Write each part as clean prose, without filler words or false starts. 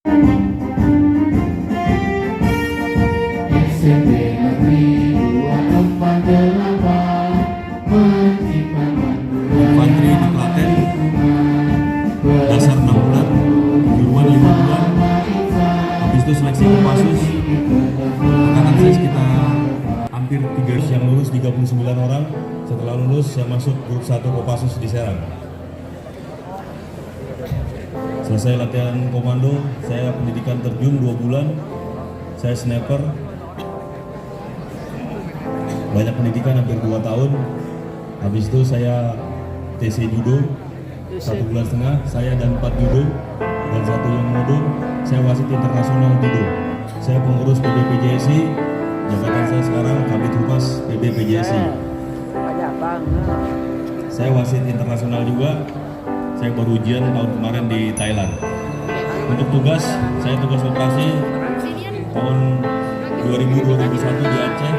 Infanteri di Klaten, dasar 6 bulan, kejuruan 5 bulan, habis itu seleksi Kopassus. Angkatan saya sekitar hampir 3 yang lulus 39 orang. Setelah lulus saya masuk grup 1 Kopassus di Serang. Selesai latihan komando, saya pendidikan terjun 2 bulan. Saya sniper. Banyak pendidikan hampir 2 tahun. Habis itu saya TC Judo 1,5 bulan. Saya dan 4 judo dan 1 yang modo. Saya wasit internasional judo. Saya pengurus PBPJSI. Jabatan saya sekarang Kabid Humas PBPJSI. Saya wasit internasional juga. Saya baru ujian tahun kemarin di Thailand. Untuk tugas, saya tugas operasi tahun 2000-2001 di Aceh,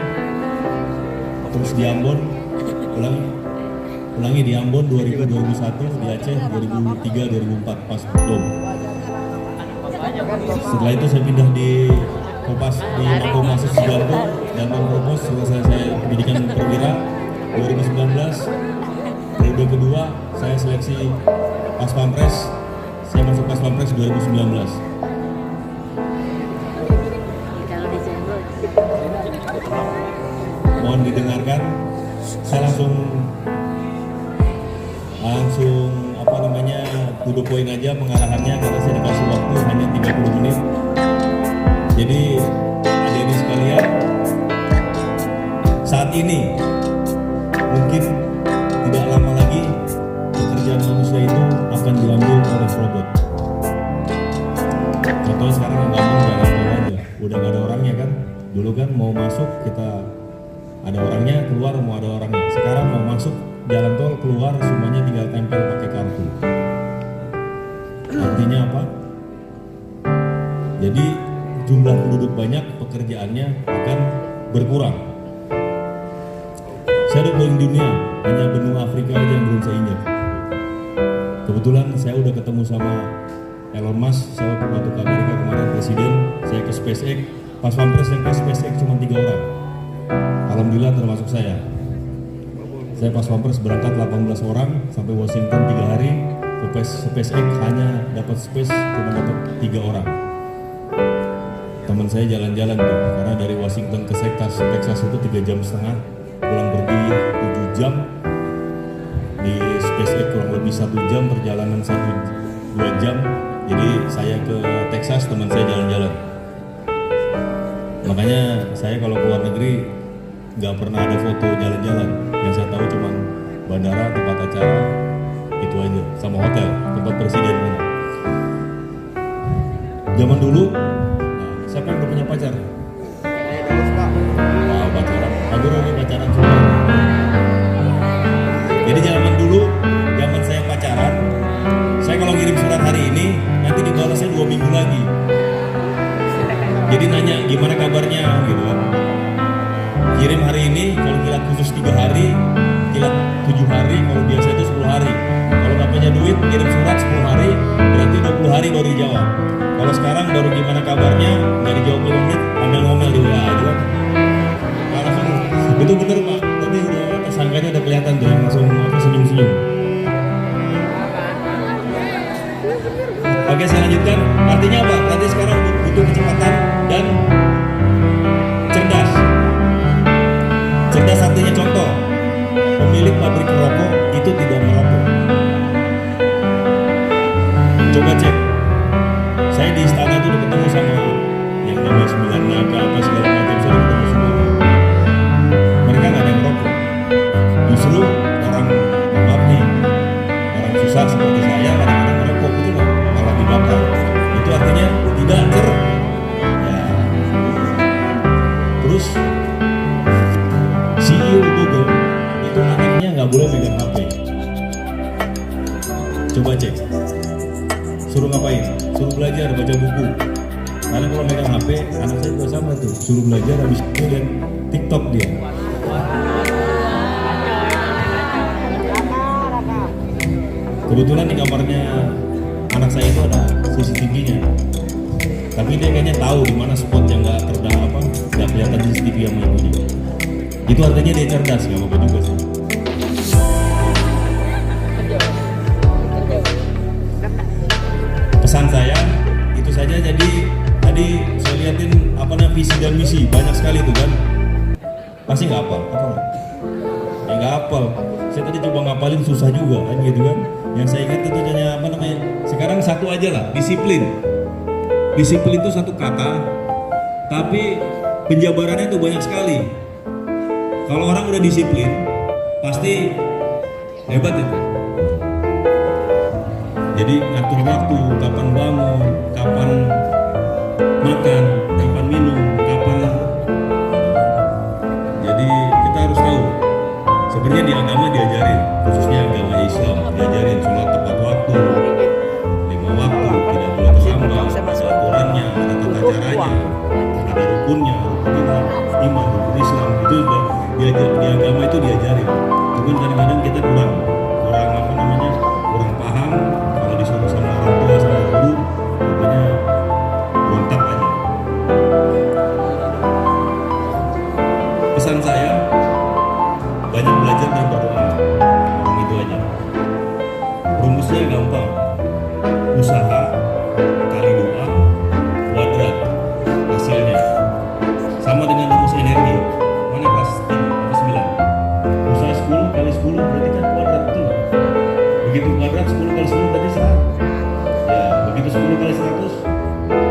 terus di Ambon, ulangi di Ambon 2000-2001, di Aceh 2003-2004 pas belum. Setelah itu saya pindah di Kopassus Sugiarto dan Provos. Selesai saya pendidikan perwira 2019. Periode kedua saya seleksi Pas Pampres. Saya masuk Pas Pampres 2019. Mohon didengarkan. Saya langsung to the point aja pengarahannya, karena saya dikasih waktu hanya 30 menit. Jadi adik-adik sekalian, saat ini mungkin tidak lama lagi pekerjaan manusia itu akan diambil oleh robot. Contohnya sekarang yang gampang jalan tol aja, udah gak ada orangnya kan. Dulu kan mau masuk kita ada orangnya, keluar mau ada orangnya. Sekarang mau masuk jalan tol, keluar semuanya tinggal tempel pakai kartu. Artinya apa? Jadi jumlah penduduk banyak, pekerjaannya akan berkurang. Saya udah keliling dunia, hanya benua Afrika aja yang belum saya injak. Kebetulan saya udah ketemu sama Elon Musk. Saya waktu ke Amerika kemarin presiden, saya ke SpaceX. Pas Pampres yang ke SpaceX cuma 3 orang. Alhamdulillah termasuk saya. Saya pas Pampres berangkat 18 orang sampai Washington 3 hari. Ke SpaceX hanya dapat space cuma dapat 3 orang. Teman saya jalan-jalan tuh, karena dari Washington ke Texas itu 3,5 jam, pulang pergi 7 jam. Di SpaceX kurang lebih 1 jam, perjalanan 1-2 jam. Jadi saya ke Texas, teman saya jalan-jalan. Makanya saya kalau keluar negeri nggak pernah ada foto jalan-jalan. Yang saya tahu cuma bandara, tempat acara, itu aja, sama hotel, tempat presiden. Zaman dulu, siapa yang udah punya pacar? Wah, pacaran. Aku udah pacaran semua. Jadi zaman dulu, zaman saya pacaran, saya kalau ngirim surat hari ini, nanti dibalasnya 2 minggu lagi. Jadi nanya gimana kabarnya gitu kan. Kirim hari ini, kalau kilat khusus 3 hari, kilat 7 hari, kalau biasa itu 10 hari. Kalau nggak punya duit, kirim surat 10 hari, berarti 20 hari baru dijawab. Kalau sekarang baru gimana kabarnya, nggak dijawab 5 menit, ngomel-ngomel di WA aja kan. Langsung, itu bener Pak, tadi udah tersangkanya udah kelihatan tuh, langsung senyum-senyum. Oke, saya lanjutkan. Artinya apa? Berarti sekarang butuh kecepatan dan cerdas. Cerdas artinya contoh, pemilik pabrik rokok itu tidak merokok. Coba cek, saya di istana itu udah ketemu sama yang namanya 9 naga apa segala macam, saya udah ketemu semua. Mereka nggak ada yang merokok. Justru orang, maaf nih, orang susah seperti saya kadang-kadang merokok itu loh, malah dibakar. Itu artinya tidak ya. Terus CEO Google itu anaknya nggak boleh megang HP. Coba cek, suruh ngapain? Suruh belajar baca buku. Karena kalau megang HP, anak saya juga sama tuh, suruh belajar habis itu dan TikTok dia. Kebetulan di kamarnya anak saya itu ada CCTV-nya. Tapi dia kayaknya tahu di mana spot yang nggak nggak kelihatan CCTV sama ibunya. Itu artinya dia cerdas, nggak apa-apa juga sih. Pesan saya itu saja. Jadi tadi saya liatin visi dan misi banyak sekali tuh kan. Pasti nggak hafal, apa nggak? Ya nggak hafal. Saya tadi coba ngapalin susah juga kan gitu kan. Yang saya ingat itu hanya sekarang satu aja lah, disiplin. Disiplin itu satu kata, tapi penjabarannya itu banyak sekali. Kalau orang udah disiplin, pasti hebat itu. Jadi ngatur waktu, kapan bangun, kapan makan, kapan minum, kapan. Jadi kita harus tahu. Sebenarnya di agama diajarin, khususnya agama Islam, diajarin sholat tepat waktu, 5 waktu, tidak boleh terlambat, ada aturannya, ada tata caranya, ada rukunnya, rukun iman, rukun Islam. Itu di agama itu diajarin. Cuman kadang-kadang kita kurang paham. Kalau disuruh sama orang tua sama guru, pokoknya berontak aja. Pesan saya, banyak belajar dan berdoa. Orang itu aja. Rumusnya gampang. Usaha kali doa kuadrat hasilnya. Sama dengan rumus energi. Mana kelas 9? Usaha 10 kali 10 berarti kan kuadrat, betul? Begitu kuadrat 10 kali 10 berarti 100. Ya, begitu 10 kali 100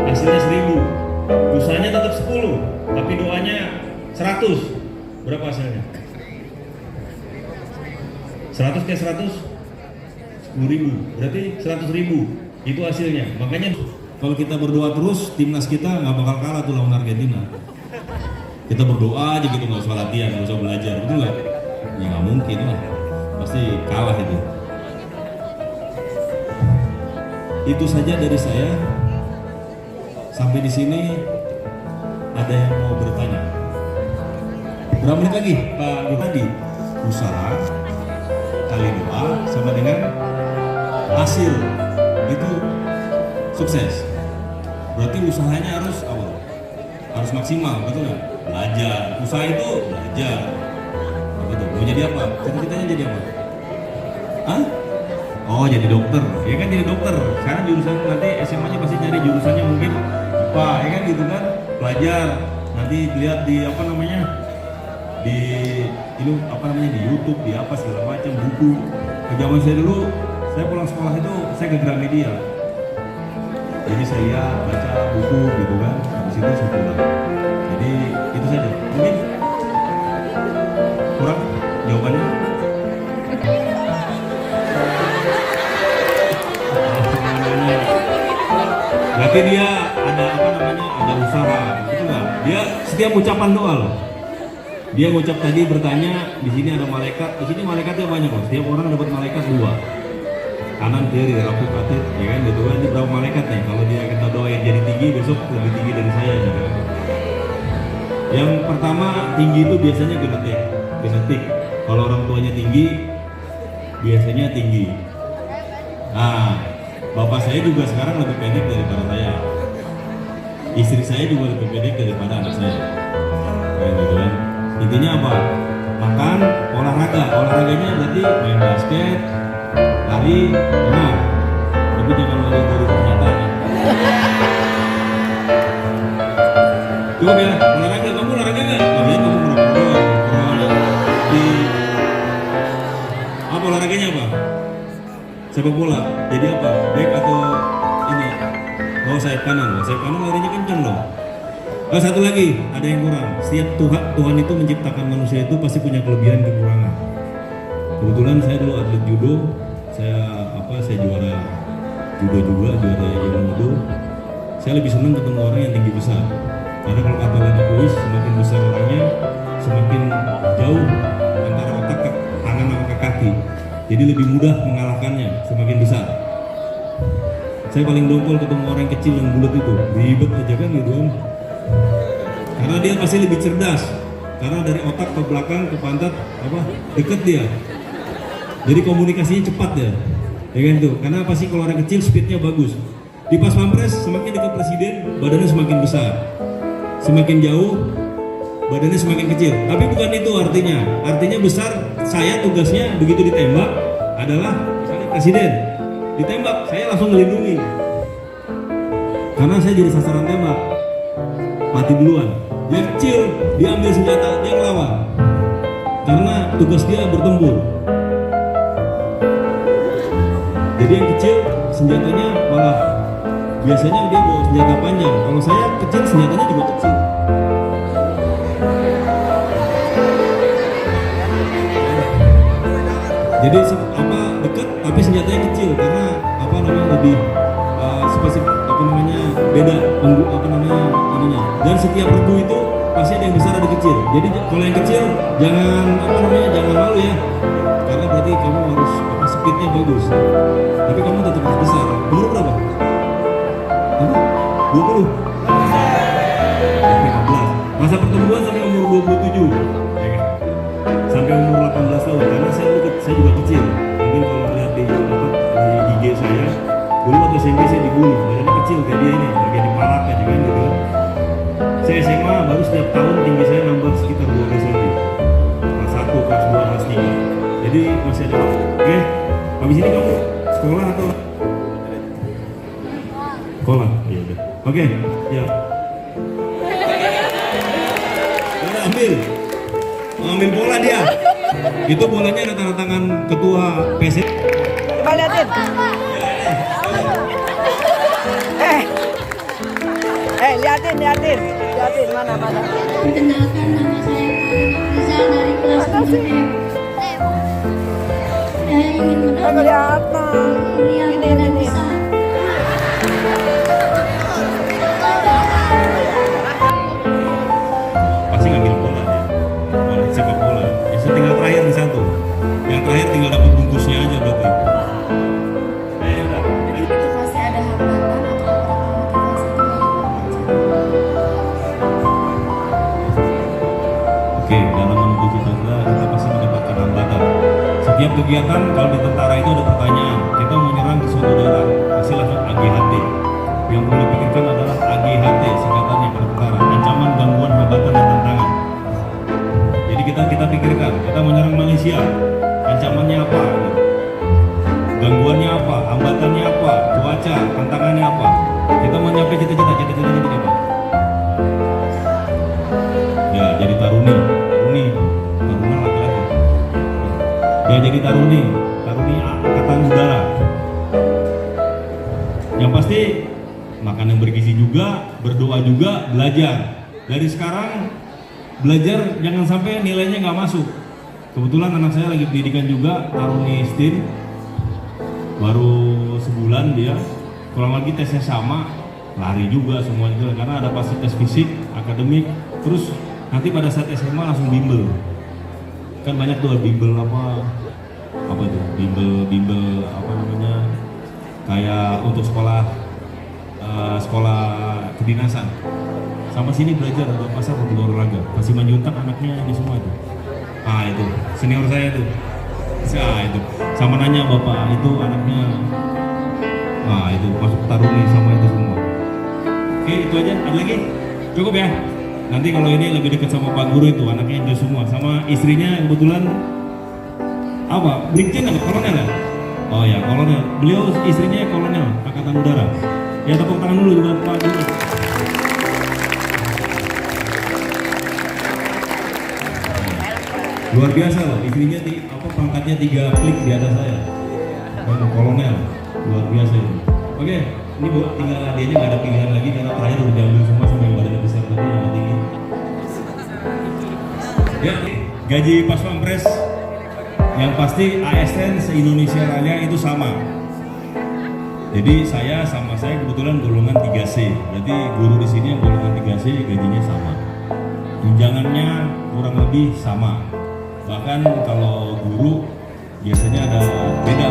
hasilnya 1000. Usahanya tetap 10, tapi doanya 100. Berapa hasilnya? 100 ke 100 10.000, berarti 100.000 itu hasilnya. Makanya kalau kita berdoa terus, timnas kita nggak bakal kalah tuh lawan Argentina. Kita berdoa aja gitu, nggak usah latihan, nggak usah belajar, betul nggak? Ya nggak mungkin lah, pasti kalah itu. Itu saja dari saya. Sampai di sini ada yang mau bertanya? Berapa menit lagi Pak Guru? Tadi usaha kali doa sama dengan hasil itu sukses. Berarti usahanya harus apa? Harus maksimal, betul nggak? Belajar. Usaha itu belajar. Apa tuh? Mau jadi apa? Cita-citanya jadi apa? Hah? Oh, jadi dokter. Ya kan jadi dokter. Sekarang jurusan nanti SMA-nya pasti nyari jurusannya mungkin apa? Ya kan gitu kan? Belajar. Nanti lihat di di di YouTube, di apa segala macam, buku. Ke zaman saya dulu, saya pulang sekolah itu saya ke Gramedia. Jadi saya baca buku gitu kan, habis itu saya pulang. Jadi itu saja. Mungkin kurang jawabannya. Berarti dia ada ada usaha, gitu nggak? Dia setiap ucapan doa loh. Dia ngucap tadi bertanya, di sini ada malaikat, di sini malaikatnya banyak loh. Setiap orang dapat malaikat 2, kanan kiri, rapi katib, ya kan gitu kan. Ini berapa malaikat nih? Kalau dia kita doain jadi tinggi, besok lebih tinggi dari saya juga. Yang pertama tinggi itu biasanya genetik. Kalau orang tuanya tinggi, biasanya tinggi. Nah, bapak saya juga sekarang lebih pendek daripada saya. Istri saya juga lebih pendek daripada anak saya. Kayak gitu kan. Intinya apa? Makan, olahraga. Olahraganya berarti main basket, lari, renang. Tapi jangan lari dari kenyataan. Cukup ya, olahraga. Kamu olahraga nggak? Namanya kamu merokok. Apa olahraganya apa? Sepak bola. Jadi apa? Back atau ini? Oh, sayap kanan. Sayap kanan larinya kenceng loh. Oh, satu lagi, ada yang kurang. Setiap Tuhan itu menciptakan manusia itu pasti punya kelebihan dan kekurangan. Kebetulan saya dulu atlet judo, saya juara judo juga, juara yang judo. Saya lebih senang ketemu orang yang tinggi besar. Karena kalau kata Lana Kuis, semakin besar orangnya, semakin jauh antara otak ke tangan sama ke kaki. Jadi lebih mudah mengalahkannya, semakin besar. Saya paling dongkol ketemu orang kecil yang bulat itu, ribet aja kan gitu kan. Karena dia pasti lebih cerdas. Karena dari otak ke belakang ke pantat deket dia. Jadi komunikasinya cepat ya. Ya kan tuh. Karena pasti kalau orang kecil speednya bagus. Di Pas Pampres semakin dekat presiden, badannya semakin besar. Semakin jauh, badannya semakin kecil. Tapi bukan itu artinya. Artinya besar, saya tugasnya begitu ditembak adalah misalnya presiden. Ditembak, saya langsung melindungi. Karena saya jadi sasaran tembak. Mati duluan. Dia kecil, dia ambil senjata, dia ngelawan. Karena tugas dia bertempur. Jadi yang kecil senjatanya malah biasanya dia bawa senjata panjang. Kalau saya kecil senjatanya juga kecil. Jadi apa dekat tapi senjatanya kecil karena apa namanya lebih spesifik apa namanya beda apa namanya ininya. Dan setiap regu itu pasti ada yang besar ada kecil. Jadi kalau yang kecil jangan apa namanya jangan malu ya. Karena berarti kamu harus apa speednya bagus. Tapi kamu tetap harus besar. Umur berapa? 20? 15. Masa pertumbuhan sampai umur 27 ya kan? Sampai umur 18 tahun karena saya juga kecil. Mungkin kalau lihat di IG saya dulu waktu SMP saya dibunuh, badannya kecil kayak dia ini, bagian di palaknya juga gitu kan. Saya SMA baru setiap tahun tinggi saya nambah sekitar 12 cm. Kelas 1, kelas 2, kelas 3. Jadi masih ada waktu. Oke, habis ini kamu sekolah atau sekolah? Iya udah. Oke, ya. Udah ambil bola dia. Itu bolanya ada tanda tangan ketua PSSI. Coba liatin. Liatin mana. Perkenalkan nama saya Rizal dari kelas 7F. Saya ingin Kelihatan. yang tidak bisa. Pasti ngambil bola ya. Bola sepak bola. Ya tinggal terakhir di satu. Yang terakhir tinggal dapat bungkusnya aja berarti. Pasti ada hambatan atau motivasi Oke, dalam menuju cita-cita kita pasti mendapatkan hambatan. Setiap kegiatan kalau di tentara itu ada pertanyaan, kita mau menyerang ke suatu daerah, pasti langsung AGHT. Yang perlu dipikirkan adalah AGHT, singkatannya pada tentara, ancaman, gangguan, hambatan, dan tantangan. Jadi kita pikirkan, kita menyerang Malaysia, ancamannya apa? Gangguannya apa? Hambatannya apa? Cuaca, tantangannya apa? Kita mau nyampe cita-citanya apa? Ya, jadi taruna laki-laki. Ya, jadi taruni angkatan udara. Yang pasti makan yang bergizi juga, berdoa juga, belajar. Dari sekarang belajar jangan sampai nilainya nggak masuk. Kebetulan anak saya lagi pendidikan juga, taruni STIM, baru sebulan dia. Kurang lagi tesnya sama, lari juga semuanya karena ada pasti tes fisik, akademik, terus nanti pada saat SMA langsung bimbel. Kan banyak tuh bimbel apa tuh bimbel apa namanya kayak untuk sekolah kedinasan. Sama sini belajar ada pasar untuk olahraga. Kasih Manjuntak anaknya ini semua itu. Itu senior saya tuh. Itu sama nanya bapak itu anaknya. Itu masuk taruni sama itu semua. Oke, itu aja. Ada lagi? Cukup ya. Nanti kalau ini lebih dekat sama Pak Guru itu anaknya itu semua, sama istrinya kebetulan apa? Brigjen atau kolonel ya? Oh ya kolonel. Beliau istrinya kolonel angkatan udara. Ya tepuk tangan dulu juga Pak Guru. Luar biasa loh, istrinya pangkatnya 3 klik di atas saya. Kolonel, luar biasa itu. Oke, ini tinggal dianya nggak ada pilihan lagi karena terakhir udah diambil semua sama yang badannya besar tadi yang tinggi. Ya, gaji Pas Pampres yang pasti ASN se-Indonesia Raya itu sama. Jadi saya kebetulan golongan 3C. Berarti guru di sini yang golongan 3C gajinya sama. Tunjangannya kurang lebih sama. Bahkan kalau guru biasanya ada beda.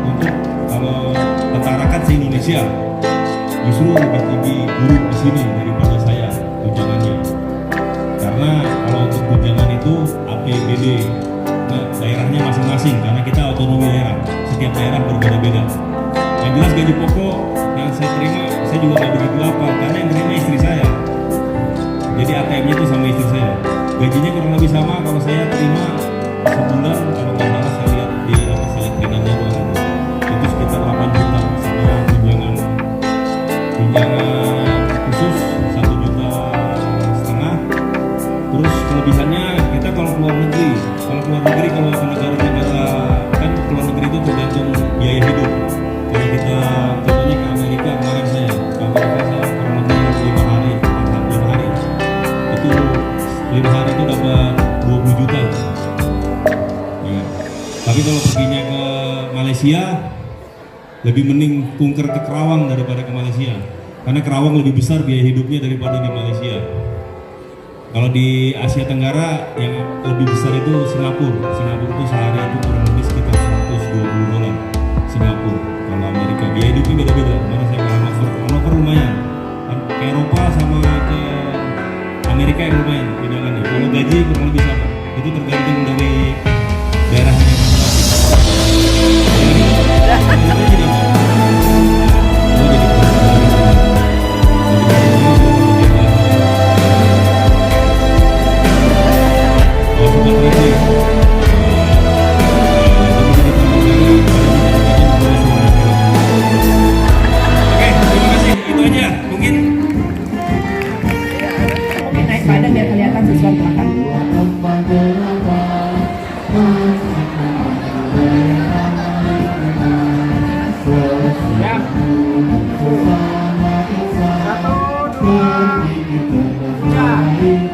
Untuk kalau tentara kan se-Indonesia justru lebih tinggi guru di sini daripada saya tunjangannya. Karena kalau untuk tunjangan itu APBD daerahnya masing-masing karena kita otonomi daerah. Setiap daerah berbeda-beda. Yang jelas gaji pokok yang saya terima juga nggak begitu apa, karena yang terima istri saya. Jadi ATM-nya itu sama istri saya. Gajinya kurang lebih sama. Kalau saya terima sebulan, kalau nggak salah saya lihat di saya lihat ringannya doang itu sekitar 8 juta sama tunjangan khusus 1,5 juta. Terus kelebihannya kita kalau keluar negeri kalau ke negara-negara kan keluar negeri itu tergantung biaya hidup. Kalau kita contohnya ke Amerika, kemarin saya ke Amerika saya kurang lebih 5 hari itu 5 hari itu dapat 20 juta ya. Tapi kalau perginya ke Malaysia lebih mending kunker ke Kerawang daripada ke Malaysia, karena Kerawang lebih besar biaya hidupnya daripada di Malaysia. Kalau di Asia Tenggara yang lebih besar itu Singapura itu sehari itu kurang lebih sekitar 120 dolar Singapura. Kalau Amerika biaya hidupnya beda-beda. Kemarin saya ke Hannover lumayan, ke Eropa sama ke Amerika yang lumayan bedaannya. Kalau gaji kurang lebih sama, itu tergantung dari daerahnya masing-masing. Mungkin naik badan biar kelihatan sesuatu makan. Ya. 1, 2, 3.